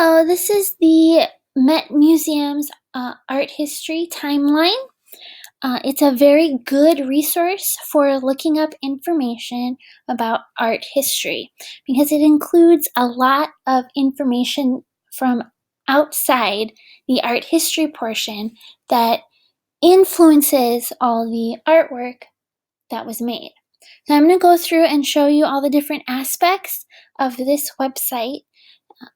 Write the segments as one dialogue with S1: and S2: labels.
S1: Hello, this is the Met Museum's art history timeline. It's a very good resource for looking up information about art history because it includes a lot of information from outside the art history portion that influences all the artwork that was made. So I'm going to go through and show you all the different aspects of this website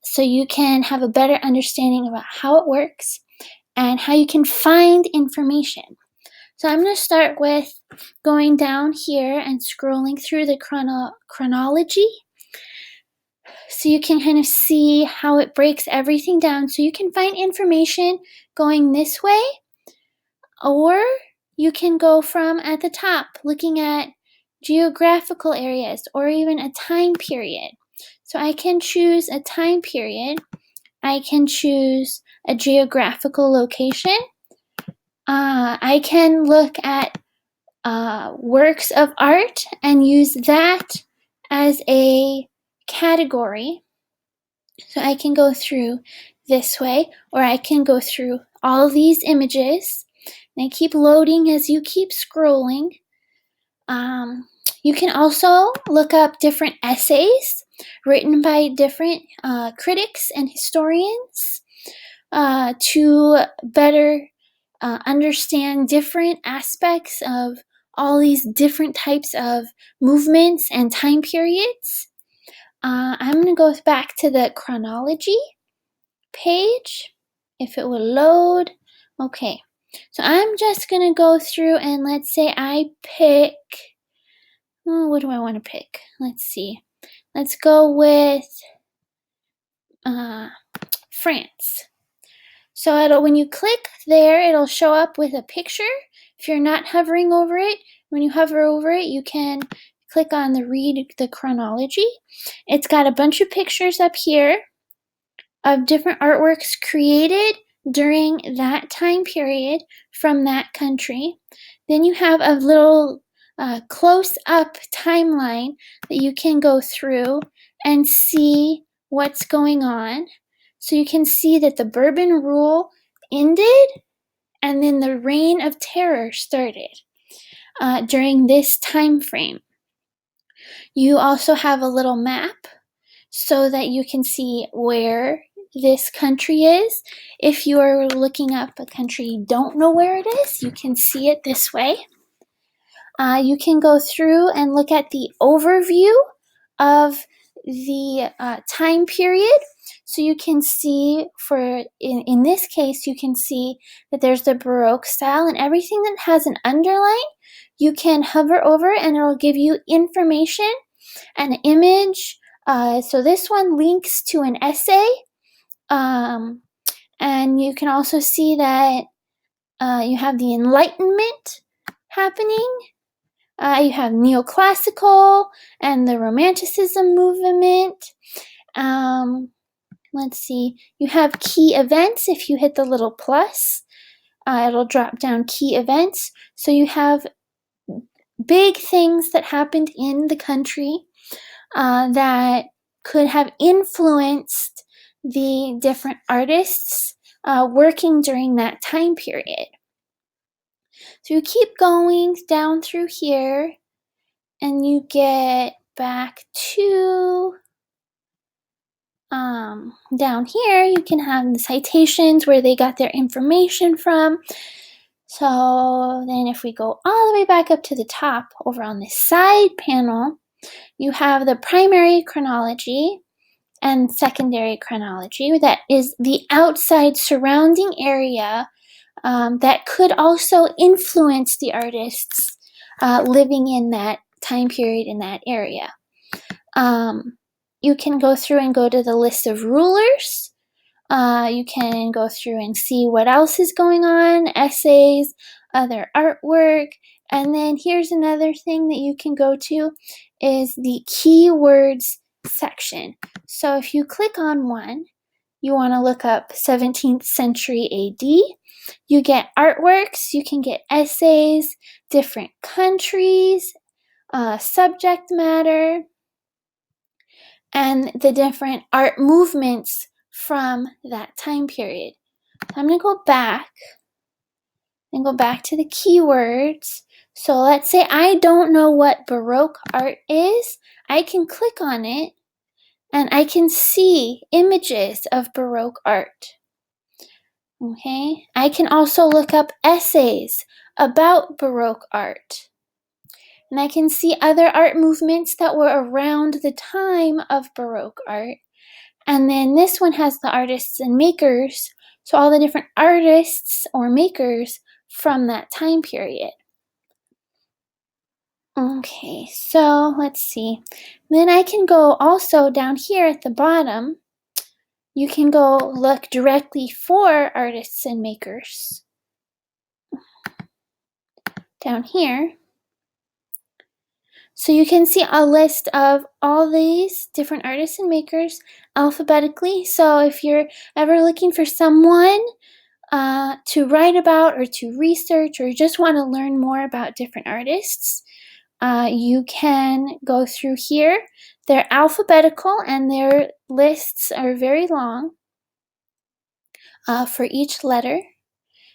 S1: so you can have a better understanding about how it works and how you can find information. So I'm going to start with going down here and scrolling through the chronology so you can kind of see how it breaks everything down. So you can find information going this way, or you can go from at the top looking at geographical areas or even a time period. So I can choose a time period. I can choose a geographical location. I can look at works of art and use that as a category. So I can go through this way, or I can go through all these images. And I keep loading as you keep scrolling. You can also look up different essays written by different critics and historians to better understand different aspects of all these different types of movements and time periods. I'm going to go back to the chronology page, if it will load. Okay, so I'm just going to go through and let's say I pick, what do I want to pick? Let's see. Let's go with France. So when you click there, it'll show up with a picture. If you're not hovering over it, when you hover over it, you can click on the read the chronology. It's got a bunch of pictures up here of different artworks created during that time period from that country. Then you have a little close-up timeline that you can go through and see what's going on. So you can see that the Bourbon rule ended and then the Reign of Terror started during this time frame. You also have a little map so that you can see where this country is. If you are looking up a country you don't know where it is, you can see it this way. You can go through and look at the overview of the time period. So you can see in this case, you can see that there's the Baroque style, and everything that has an underline, you can hover over and it'll give you information, an image. So this one links to an essay. And you can also see that you have the Enlightenment happening. You have neoclassical and the Romanticism movement. Let's see. You have key events. If you hit the little plus, it'll drop down key events. So you have big things that happened in the country that could have influenced the different artists working during that time period. So you keep going down through here and you get back to down here. You can have the citations where they got their information from. So then if we go all the way back up to the top over on the side panel, you have the primary chronology and secondary chronology. That is the outside surrounding area that could also influence the artists living in that time period in that area. You can go through and go to the list of rulers. You can go through and see what else is going on, essays, other artwork. And then here's another thing that you can go to is the keywords section. So if you click on one, you want to look up 17th century AD, you get artworks, you can get essays, different countries, subject matter, and the different art movements from that time period. So I'm going to go back and go back to the keywords. So let's say I don't know what Baroque art is. I can click on it and I can see images of Baroque art. Okay, I can also look up essays about Baroque art. And I can see other art movements that were around the time of Baroque art. And then this one has the artists and makers, so all the different artists or makers from that time period. Okay, so let's see. Then I can go also down here at the bottom. You can go look directly for artists and makers. Down here. So you can see a list of all these different artists and makers alphabetically. So if you're ever looking for someone to write about or to research or just want to learn more about different artists, you can go through here. They're alphabetical and their lists are very long for each letter.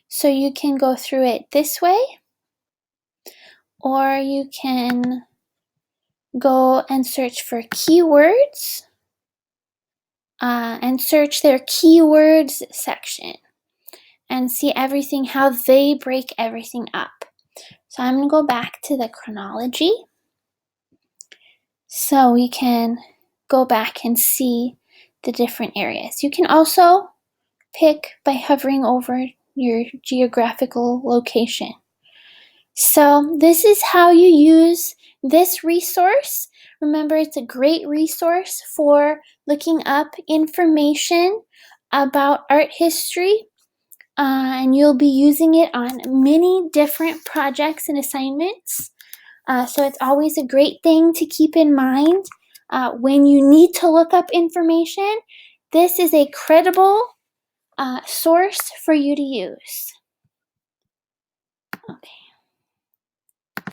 S1: So you can go through it this way, or you can go and search for keywords and search their keywords section and see everything, how they break everything up. So I'm going to go back to the chronology so we can go back and see the different areas. You can also pick by hovering over your geographical location. So this is how you use this resource. Remember, it's a great resource for looking up information about art history, and you'll be using it on many different projects and assignments. So it's always a great thing to keep in mind when you need to look up information. This is a credible source for you to use. Okay.